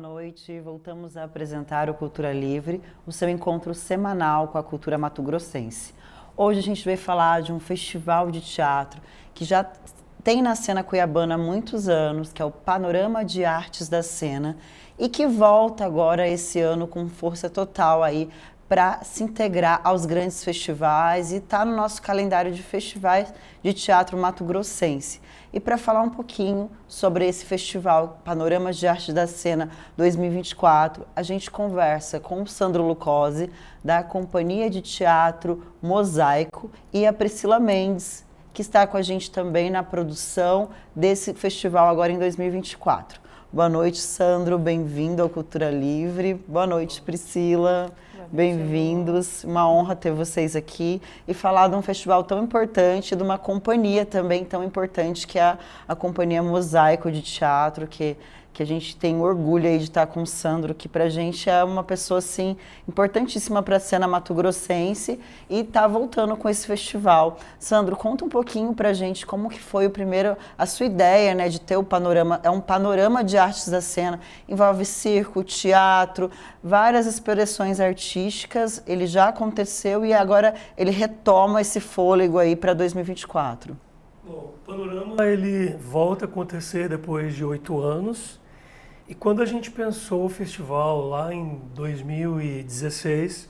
Boa noite, voltamos a apresentar o Cultura Livre, o seu encontro semanal com a cultura mato-grossense. Hoje a gente vai falar de um festival de teatro que já tem na cena cuiabana há muitos anos, que é o Panorama de Artes da Cena, e que volta agora esse ano com força total aí para se integrar aos grandes festivais e está no nosso calendário de festivais de teatro mato-grossense. E para falar um pouquinho sobre esse festival Panorama de Arte da Cena 2024, a gente conversa com o Sandro Lucchesi, da Companhia de Teatro Mosaico, e a Priscila Mendes, que está com a gente também na produção desse festival agora em 2024. Boa noite, Sandro, bem-vindo ao Cultura Livre. Boa noite, Priscila. Bem-vindos, uma honra ter vocês aqui e falar de um festival tão importante, de uma companhia também tão importante, que é a Companhia Mosaico de Teatro, que a gente tem orgulho aí de estar com o Sandro, que pra gente é uma pessoa, assim, importantíssima para a cena mato-grossense e tá voltando com esse festival. Sandro, conta um pouquinho pra gente como que foi a sua ideia, né, de ter o panorama, é um panorama de artes da cena, envolve circo, teatro, várias expressões artísticas, ele já aconteceu e agora ele retoma esse fôlego aí para 2024. Bom, o Panorama ele volta a acontecer depois de 8 anos. E quando a gente pensou o festival lá em 2016,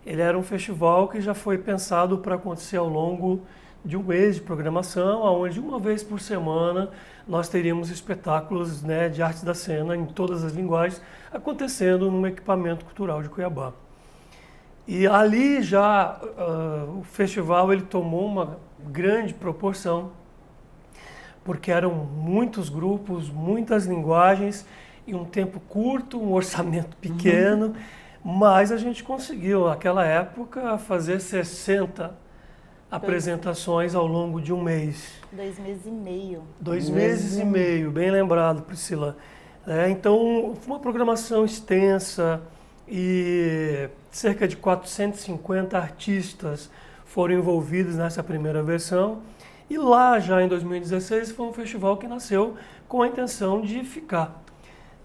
ele era um festival que já foi pensado para acontecer ao longo de um mês de programação, onde uma vez por semana nós teríamos espetáculos, né, de artes da cena em todas as linguagens acontecendo num equipamento cultural de Cuiabá. E ali já o festival ele tomou uma grande proporção, porque eram muitos grupos, muitas linguagens, em um tempo curto, um orçamento pequeno, mas a gente conseguiu, naquela época, fazer 60 apresentações ao longo de um mês. 2 meses e meio. 2 meses e meio, bem lembrado, Priscila. Então, foi uma programação extensa e cerca de 450 artistas foram envolvidos nessa primeira versão. E lá, já em 2016, foi um festival que nasceu com a intenção de ficar.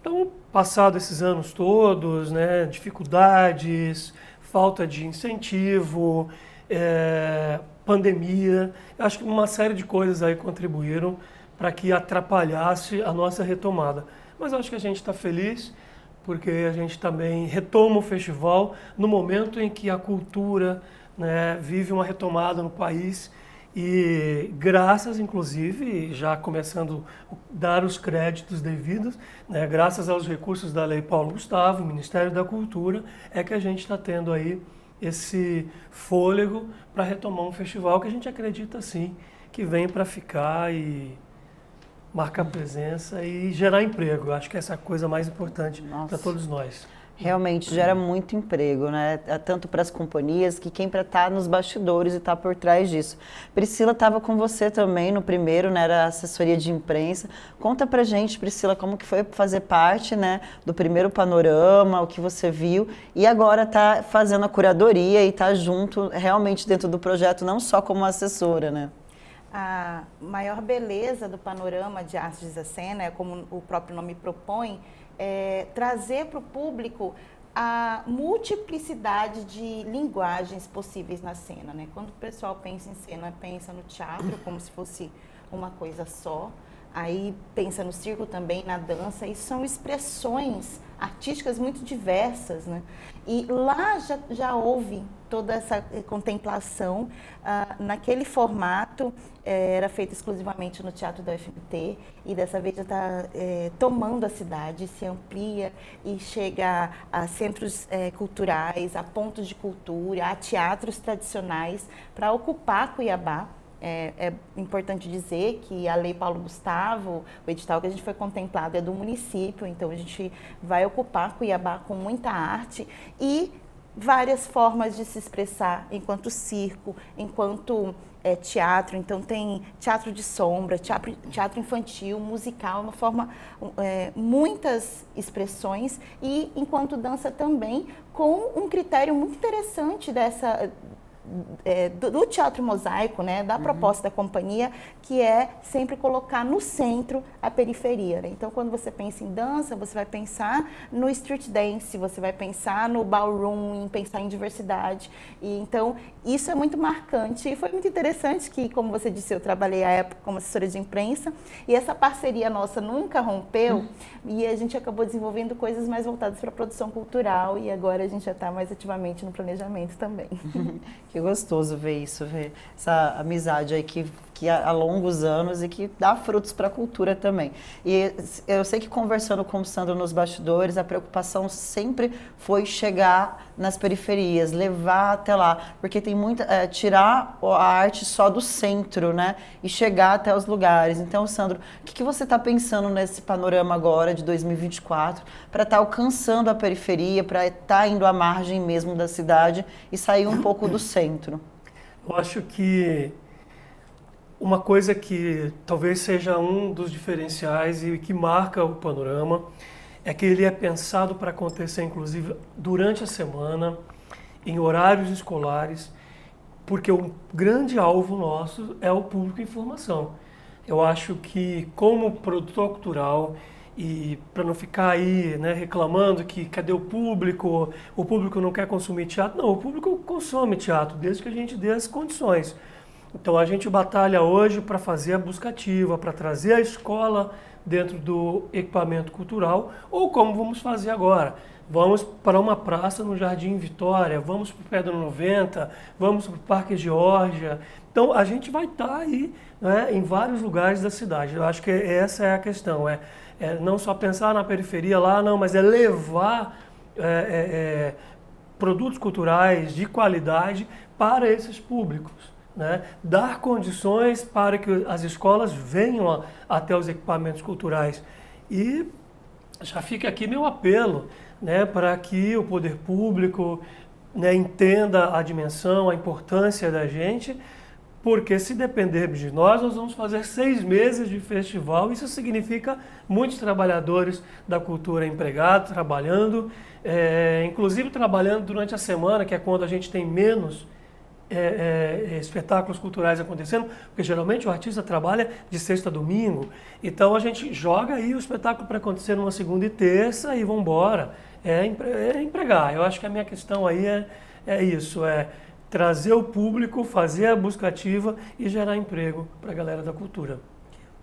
Então, passado esses anos todos, né, dificuldades, falta de incentivo, pandemia, acho que uma série de coisas aí contribuíram para que atrapalhasse a nossa retomada. Mas acho que a gente está feliz, porque a gente também retoma o festival no momento em que a cultura, né, vive uma retomada no país. E graças, inclusive, já começando a dar os créditos devidos, né, graças aos recursos da Lei Paulo Gustavo, Ministério da Cultura, é que a gente está tendo aí esse fôlego para retomar um festival que a gente acredita, sim, que vem para ficar e marcar presença e gerar emprego. Eu acho que essa é a coisa mais importante para todos nós. Realmente gera muito emprego, né? Tanto para as companhias, que quem está nos bastidores e está por trás disso. Priscila estava com você também no primeiro, né? Era assessoria de imprensa. Conta pra gente, Priscila, como que foi fazer parte, né, do primeiro panorama, o que você viu, e agora está fazendo a curadoria e está junto realmente dentro do projeto, não só como assessora, né? A maior beleza do Panorama de Artes da Cena, como o próprio nome propõe, trazer para o público a multiplicidade de linguagens possíveis na cena, né? Quando o pessoal pensa em cena, pensa no teatro como se fosse uma coisa só, aí pensa no circo também, na dança, e são expressões artísticas muito diversas, né? E lá já houve toda essa contemplação, naquele formato, era feito exclusivamente no Teatro da UFMT, e dessa vez já está tomando a cidade, se amplia e chega a centros culturais, a pontos de cultura, a teatros tradicionais, para ocupar Cuiabá. É importante dizer que a Lei Paulo Gustavo, o edital que a gente foi contemplado é do município, então a gente vai ocupar Cuiabá com muita arte e várias formas de se expressar enquanto circo, enquanto teatro. Então tem teatro de sombra, teatro infantil, musical, uma forma, muitas expressões, e enquanto dança também, com um critério muito interessante do Teatro Mosaico, né, da proposta da companhia, que é sempre colocar no centro a periferia, né? Então, quando você pensa em dança, você vai pensar no street dance, você vai pensar no ballroom, em pensar em diversidade. E, então, isso é muito marcante e foi muito interessante que, como você disse, eu trabalhei à época como assessora de imprensa e essa parceria nossa nunca rompeu e a gente acabou desenvolvendo coisas mais voltadas para a produção cultural e agora a gente já está mais ativamente no planejamento também. Que gostoso ver isso, ver essa amizade aí que há longos anos e que dá frutos para a cultura também. E eu sei que conversando com o Sandro nos bastidores, a preocupação sempre foi chegar nas periferias, levar até lá, porque tem muita tirar a arte só do centro, né, e chegar até os lugares. Então, Sandro, o que você está pensando nesse panorama agora de 2024 para estar alcançando a periferia, para estar indo à margem mesmo da cidade e sair um pouco do centro? Eu acho que uma coisa que talvez seja um dos diferenciais e que marca o panorama é que ele é pensado para acontecer, inclusive, durante a semana, em horários escolares, porque o grande alvo nosso é o público em formação. Eu acho que, como produtor cultural, e para não ficar aí, né, reclamando que cadê o público não quer consumir teatro. Não, o público consome teatro, desde que a gente dê as condições. Então a gente batalha hoje para fazer a busca ativa, para trazer a escola dentro do equipamento cultural, ou como vamos fazer agora. Vamos para uma praça no Jardim Vitória, vamos para o Pedra 90, vamos para o Parque Geórgia. Então a gente vai estar aí, né, em vários lugares da cidade. Eu acho que essa é a questão, é não só pensar na periferia lá, não, mas é levar produtos culturais de qualidade para esses públicos. Né? Dar condições para que as escolas venham até os equipamentos culturais. E já fica aqui meu apelo, né, para que o poder público, né, entenda a dimensão, a importância da gente, porque se dependermos de nós vamos fazer 6 meses de festival. Isso significa muitos trabalhadores da cultura empregados, trabalhando, inclusive trabalhando durante a semana, que é quando a gente tem menos espetáculos culturais acontecendo, porque geralmente o artista trabalha de sexta a domingo, então a gente joga aí o espetáculo para acontecer numa segunda e terça e vamos embora, empregar. Eu acho que a minha questão aí é isso, trazer o público, fazer a busca ativa e gerar emprego para a galera da cultura.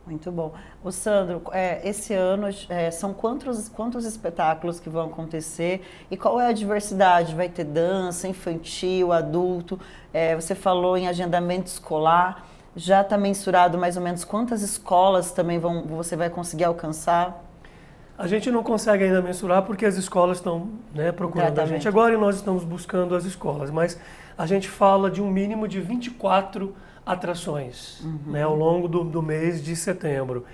Muito bom. O Sandro, esse ano são quantos espetáculos que vão acontecer e qual é a diversidade? Vai ter dança, infantil, adulto? Você falou em agendamento escolar, já está mensurado mais ou menos quantas escolas também você vai conseguir alcançar? A gente não consegue ainda mensurar porque as escolas estão, né, procurando a gente agora e nós estamos buscando as escolas, mas a gente fala de um mínimo de 24 atrações, né, ao longo do mês de setembro.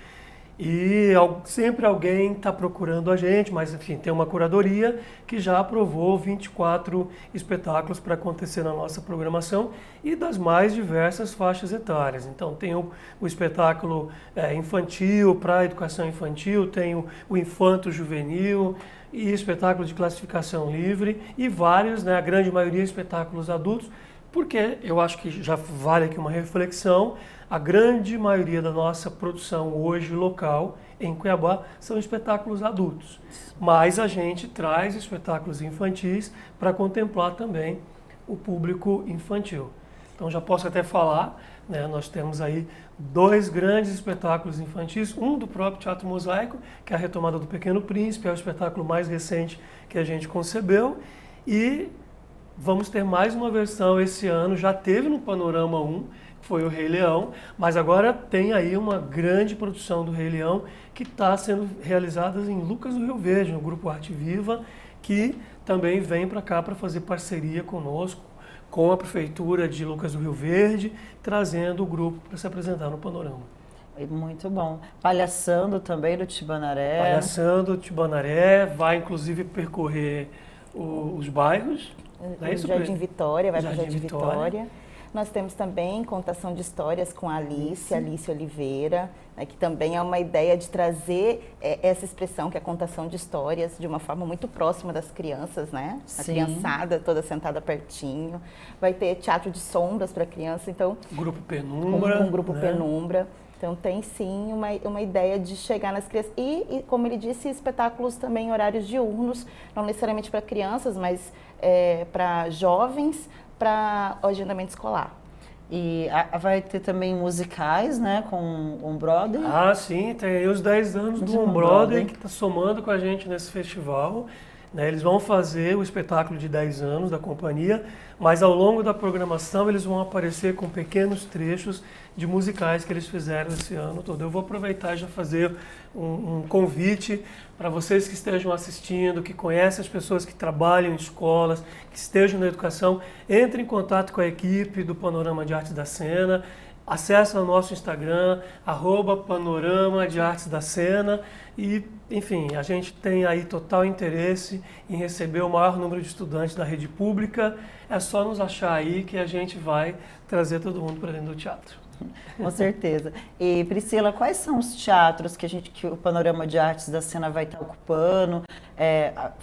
E sempre alguém está procurando a gente, mas enfim, tem uma curadoria que já aprovou 24 espetáculos para acontecer na nossa programação e das mais diversas faixas etárias. Então tem o espetáculo infantil, para educação infantil, tem o infanto juvenil e espetáculo de classificação livre e vários, né, a grande maioria espetáculos adultos, porque eu acho que já vale aqui uma reflexão, a grande maioria da nossa produção hoje local em Cuiabá são espetáculos adultos, mas a gente traz espetáculos infantis para contemplar também o público infantil. Então já posso até falar, né, nós temos aí 2 grandes espetáculos infantis, um do próprio Teatro Mosaico, que é a Retomada do Pequeno Príncipe, é o espetáculo mais recente que a gente concebeu, e vamos ter mais uma versão esse ano, já teve no Panorama 1, que foi o Rei Leão, mas agora tem aí uma grande produção do Rei Leão que está sendo realizada em Lucas do Rio Verde, no Grupo Arte Viva, que também vem para cá para fazer parceria conosco, com a Prefeitura de Lucas do Rio Verde, trazendo o grupo para se apresentar no Panorama. Muito bom. Palhaçando também do Tibanaré. Palhaçando do Tibanaré, vai inclusive percorrer os bairros. O Jardim Vitória, vai para o Jardim Vitória. Nós temos também contação de histórias com a Alice Oliveira, né, que também é uma ideia de trazer essa expressão, que é a contação de histórias, de uma forma muito próxima das crianças, né? A criançada toda sentada pertinho. Vai ter teatro de sombras para criança, então... Grupo Penumbra. Um grupo, né? Penumbra. Então, tem sim uma ideia de chegar nas crianças. E, como ele disse, espetáculos também em horários diurnos, não necessariamente para crianças, mas para jovens, para o agendamento escolar. E vai ter também musicais, né, com o Brother? Ah, sim, tem aí os 10 anos do Brother, que está somando com a gente nesse festival. Né, eles vão fazer o espetáculo de 10 anos da companhia, mas ao longo da programação eles vão aparecer com pequenos trechos de musicais que eles fizeram esse ano todo. Eu vou aproveitar e já fazer um convite para vocês que estejam assistindo, que conhecem as pessoas que trabalham em escolas, que estejam na educação, entrem em contato com a equipe do Panorama de Artes da Cena, acesse o nosso Instagram, @Panorama de Artes da Cena e, enfim, a gente tem aí total interesse em receber o maior número de estudantes da rede pública. É só nos achar aí que a gente vai trazer todo mundo para dentro do teatro. Com certeza. E Priscila, quais são os teatros que o Panorama de Artes da Cena vai estar ocupando?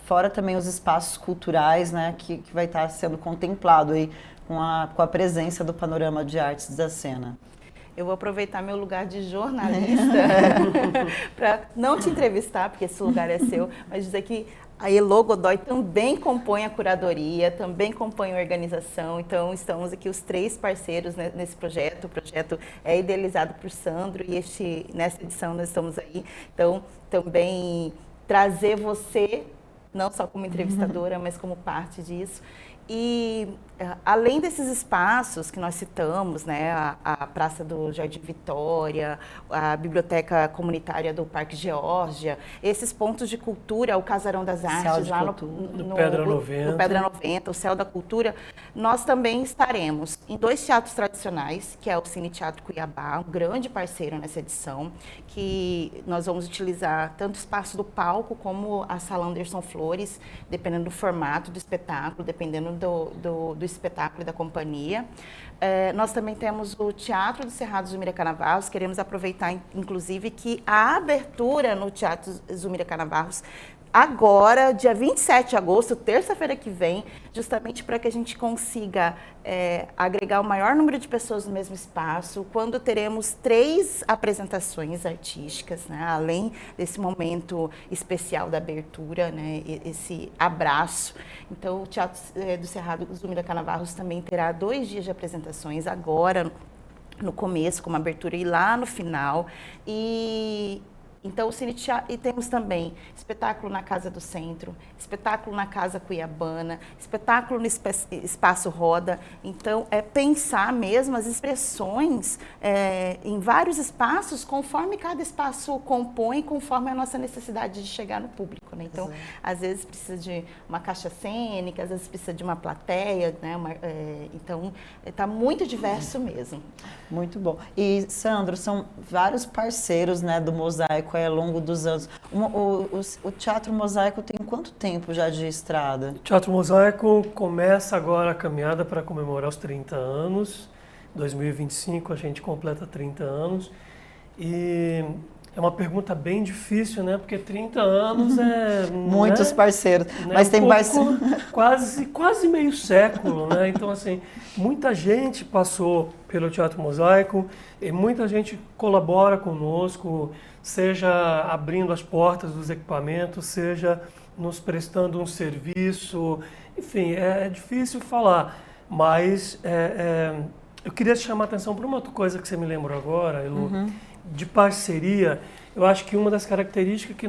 Fora também os espaços culturais, né, que vai estar sendo contemplado aí com a presença do Panorama de Artes da Cena. Eu vou aproveitar meu lugar de jornalista para não te entrevistar, porque esse lugar é seu, mas dizer que a Elo Godoy também compõe a curadoria, também compõe a organização, então estamos aqui os 3 parceiros nesse projeto. O projeto é idealizado por Sandro e nessa edição nós estamos aí. Então, também trazer você, não só como entrevistadora, mas como parte disso. E além desses espaços que nós citamos, né, a Praça do Jardim Vitória, a Biblioteca Comunitária do Parque Geórgia, esses pontos de cultura, o Casarão das Artes, lá no Pedra 90. No Pedra 90, o Céu da Cultura, nós também estaremos em 2 teatros tradicionais, que é o Cine Teatro Cuiabá, um grande parceiro nessa edição, que nós vamos utilizar tanto o espaço do palco como a Sala Anderson Flores, dependendo do formato do espetáculo, dependendo do espetáculo e da companhia. Nós também temos o Teatro do Cerrado Zumira Canavarros. Queremos aproveitar, inclusive, que a abertura no Teatro Zumira Canavarros agora, dia 27 de agosto, terça-feira que vem, justamente para que a gente consiga agregar o maior número de pessoas no mesmo espaço, quando teremos 3 apresentações artísticas, né, além desse momento especial da abertura, né, esse abraço. Então, o Teatro do Cerrado Zumira Canavarros também terá 2 dias de apresentações, agora no começo, como abertura, e lá no final. Então, e temos também espetáculo na Casa do Centro, espetáculo na Casa Cuiabana, espetáculo no Espaço Roda. Então, é pensar mesmo as expressões em vários espaços, conforme cada espaço compõe, conforme a nossa necessidade de chegar no público, né? Então, às vezes precisa de uma caixa cênica, às vezes precisa de uma plateia, né? Então, está muito diverso mesmo. Muito bom. E, Sandro, são vários parceiros, né, do Mosaico ao longo dos anos. O Teatro Mosaico tem quanto tempo já de estrada? O Teatro Mosaico começa agora a caminhada para comemorar os 30 anos. Em 2025 a gente completa 30 anos. E é uma pergunta bem difícil, né? Porque 30 anos é... Muitos parceiros. Né? Mas tem parceiros... Quase meio século, né? Então, assim, muita gente passou pelo Teatro Mosaico e muita gente colabora conosco, seja abrindo as portas dos equipamentos, seja nos prestando um serviço. Enfim, é difícil falar, mas eu queria te chamar a atenção para uma outra coisa que você me lembrou agora, Elu, de parceria. Eu acho que uma das características que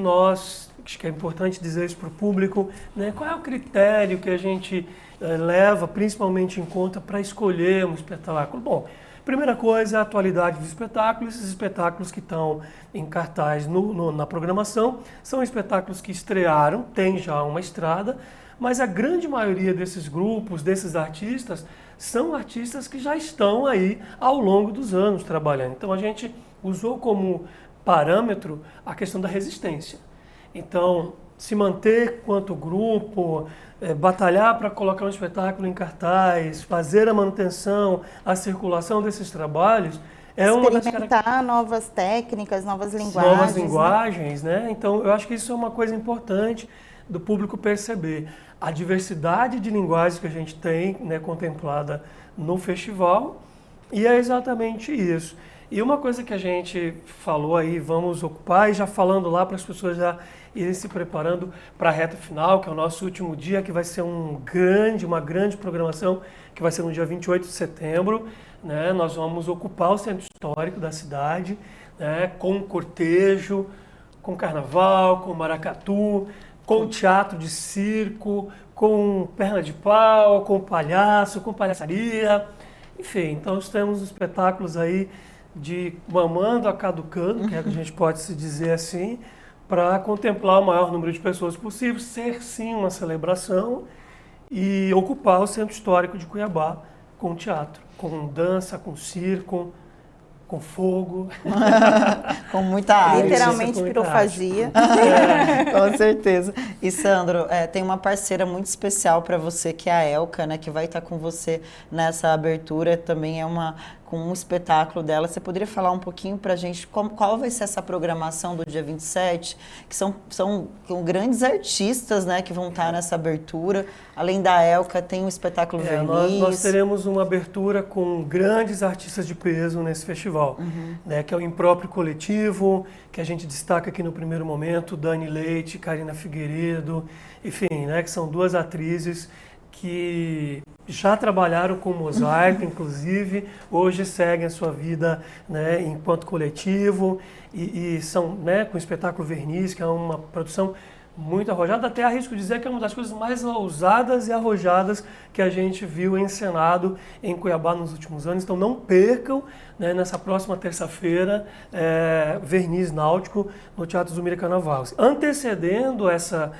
acho que é importante dizer isso para o público, né? Qual é o critério que a gente leva principalmente em conta para escolher um espetáculo? Bom, primeira coisa é a atualidade do espetáculo. Esses espetáculos que estão em cartaz na programação são espetáculos que estrearam, tem já uma estrada, mas a grande maioria desses grupos, desses artistas, são artistas que já estão aí ao longo dos anos trabalhando. Então a gente usou como parâmetro a questão da resistência. Então, se manter quanto grupo, batalhar para colocar um espetáculo em cartaz, fazer a manutenção, a circulação desses trabalhos, é uma das experimentar novas técnicas, novas linguagens, né? Então, eu acho que isso é uma coisa importante do público perceber. A diversidade de linguagens que a gente tem, né, contemplada no festival, e é exatamente isso. E uma coisa que a gente falou aí, vamos ocupar, e já falando lá para as pessoas já irem se preparando para a reta final, que é o nosso último dia, que vai ser uma grande programação, que vai ser no dia 28 de setembro. Né? Nós vamos ocupar o centro histórico da cidade, né? Com cortejo, com carnaval, com maracatu, com teatro de circo, com perna de pau, com palhaço, com palhaçaria. Enfim, então nós temos espetáculos aí de mamando a caducando, que é que a gente pode se dizer assim, para contemplar o maior número de pessoas possível, ser sim uma celebração e ocupar o centro histórico de Cuiabá com teatro, com dança, com circo, com fogo. Com muita arte. Literalmente pirofagia. Com certeza. E Sandro, tem uma parceira muito especial para você, que é a Elka, né, que vai estar com você nessa abertura, também com um espetáculo dela. Você poderia falar um pouquinho para a gente qual vai ser essa programação do dia 27, que são grandes artistas, né, que vão estar nessa abertura. Além da Elka, tem um espetáculo Verniz. Nós teremos uma abertura com grandes artistas de peso nesse festival, né, que é o Impróprio Coletivo, que a gente destaca aqui no primeiro momento, Dani Leite, Karina Figueiredo, enfim, né, que são duas atrizes que já trabalharam com Mosaico, inclusive, hoje seguem a sua vida, né, enquanto coletivo e são, né, com o espetáculo Verniz, que é uma produção muito arrojada, até arrisco dizer que é uma das coisas mais ousadas e arrojadas que a gente viu encenado em Cuiabá nos últimos anos. Então não percam, né, nessa próxima terça-feira, Verniz Náutico no Teatro Zumira Canavarros. Antecedendo essa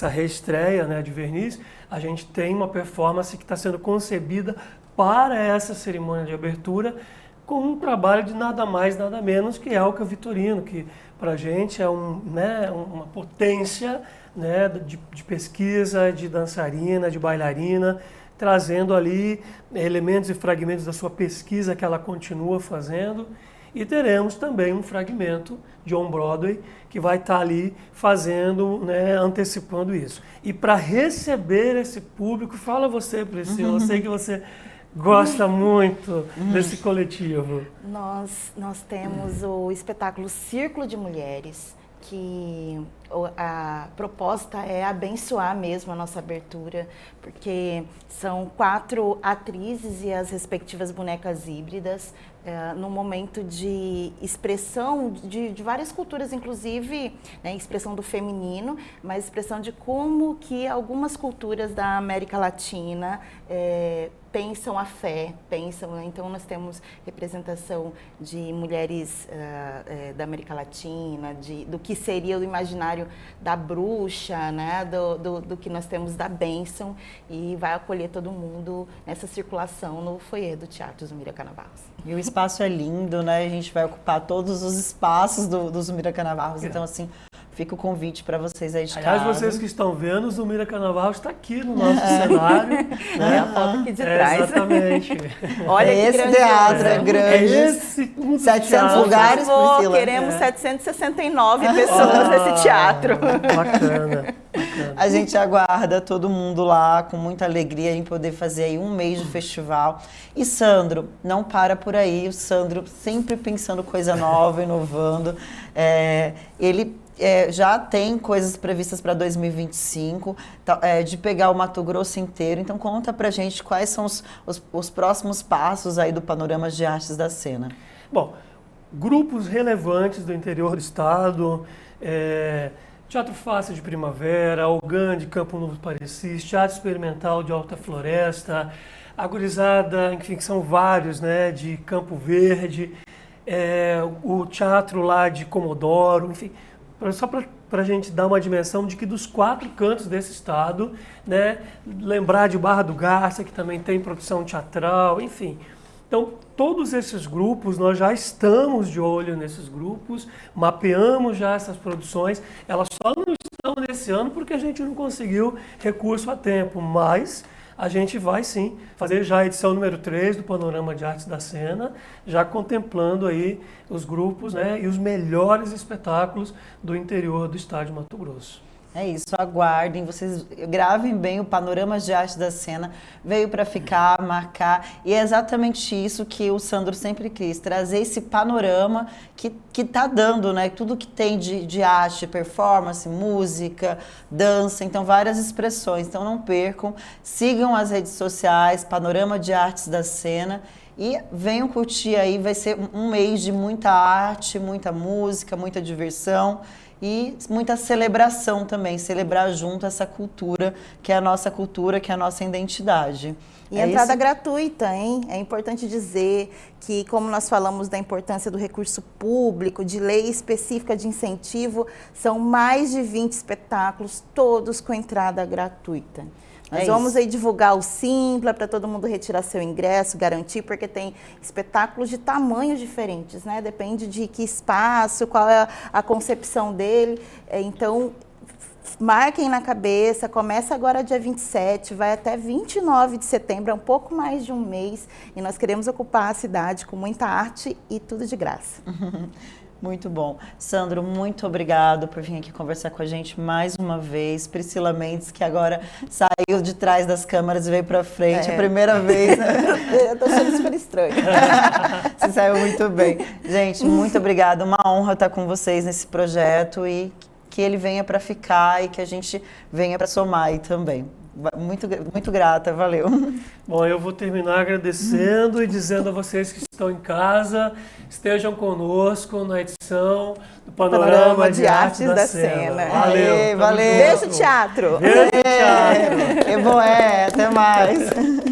reestreia, né, de Verniz, a gente tem uma performance que está sendo concebida para essa cerimônia de abertura, com um trabalho de nada mais, nada menos que Elka Vitorino, que para a gente é uma potência, né, de pesquisa, de dançarina, de bailarina, trazendo ali elementos e fragmentos da sua pesquisa que ela continua fazendo. E teremos também um fragmento de On-Broadway que vai estar ali fazendo, né, antecipando isso. E para receber esse público, fala você, Priscila, eu sei que você gosta muito desse coletivo. Nós temos o espetáculo Círculo de Mulheres, que a proposta é abençoar mesmo a nossa abertura, porque são 4 atrizes e as respectivas bonecas híbridas, num momento de expressão de várias culturas, inclusive, né, expressão do feminino, mas expressão de como que algumas culturas da América Latina pensam a fé, então nós temos representação de mulheres da América Latina, do que seria o imaginário da bruxa, né, do que nós temos da bênção, e vai acolher todo mundo nessa circulação no foyer do Teatro Zumira Canavarros. E o espaço é lindo, né? A gente vai ocupar todos os espaços do Zumira Canavarros, então assim, fica o convite para vocês aí de casa. Aliás, vocês que estão vendo, o Zumira Canavarros está aqui no nosso cenário. Né? É a foto aqui de trás. Exatamente. Olha que esse teatro é grande. É esse 700 lugares, Priscila. Queremos 769 pessoas nesse teatro. Bacana. A gente aguarda todo mundo lá com muita alegria em poder fazer aí um mês de festival. E Sandro, não para por aí. O Sandro sempre pensando coisa nova, inovando. Ele já tem coisas previstas para 2025, de pegar o Mato Grosso inteiro. Então conta pra gente quais são os próximos passos aí do Panorama de Artes da Cena. Bom, grupos relevantes do interior do estado, Teatro Face de Primavera, Algan de Campo Novo do Parecis, Teatro Experimental de Alta Floresta, a gurizada, enfim, que são vários, né, de Campo Verde, o teatro lá de Comodoro, enfim, só para a gente dar uma dimensão de que dos 4 cantos desse estado, né, lembrar de Barra do Garça, que também tem produção teatral, enfim. Então, todos esses grupos, nós já estamos de olho nesses grupos, mapeamos já essas produções, elas só não estão nesse esse ano porque a gente não conseguiu recurso a tempo, mas a gente vai sim fazer já a edição número 3 do Panorama de Artes da Cena, já contemplando aí os grupos, né, e os melhores espetáculos do interior do estado de Mato Grosso. É isso, aguardem, vocês gravem bem o Panorama de Arte da Cena, veio para ficar, marcar, e é exatamente isso que o Sandro sempre quis, trazer esse panorama que tá dando, né, tudo que tem de arte, performance, música, dança, então várias expressões, então não percam, sigam as redes sociais, Panorama de Artes da Cena, e venham curtir aí, vai ser um mês de muita arte, muita música, muita diversão, e muita celebração também, celebrar junto essa cultura, que é a nossa cultura, que é a nossa identidade. E entrada gratuita, hein? É importante dizer que, como nós falamos da importância do recurso público, de lei específica de incentivo, são mais de 20 espetáculos, todos com entrada gratuita. Nós vamos aí divulgar o Simpla para todo mundo retirar seu ingresso, garantir, porque tem espetáculos de tamanhos diferentes, né? Depende de que espaço, qual é a concepção dele. Então, marquem na cabeça, começa agora dia 27, vai até 29 de setembro, é um pouco mais de um mês, e nós queremos ocupar a cidade com muita arte e tudo de graça. Muito bom. Sandro, muito obrigado por vir aqui conversar com a gente mais uma vez. Priscila Mendes, que agora saiu de trás das câmeras e veio para frente, a primeira vez. Né? Eu tô sendo super estranha. Você saiu muito bem. Gente, muito obrigada. Uma honra estar com vocês nesse projeto e que ele venha para ficar e que a gente venha para somar aí também. Muito grata, valeu. Bom, eu vou terminar agradecendo e dizendo a vocês que estão em casa, estejam conosco na edição do Panorama de Artes da Cena. Valeu. Beijo, teatro. Beijo, teatro. Que bom, até mais.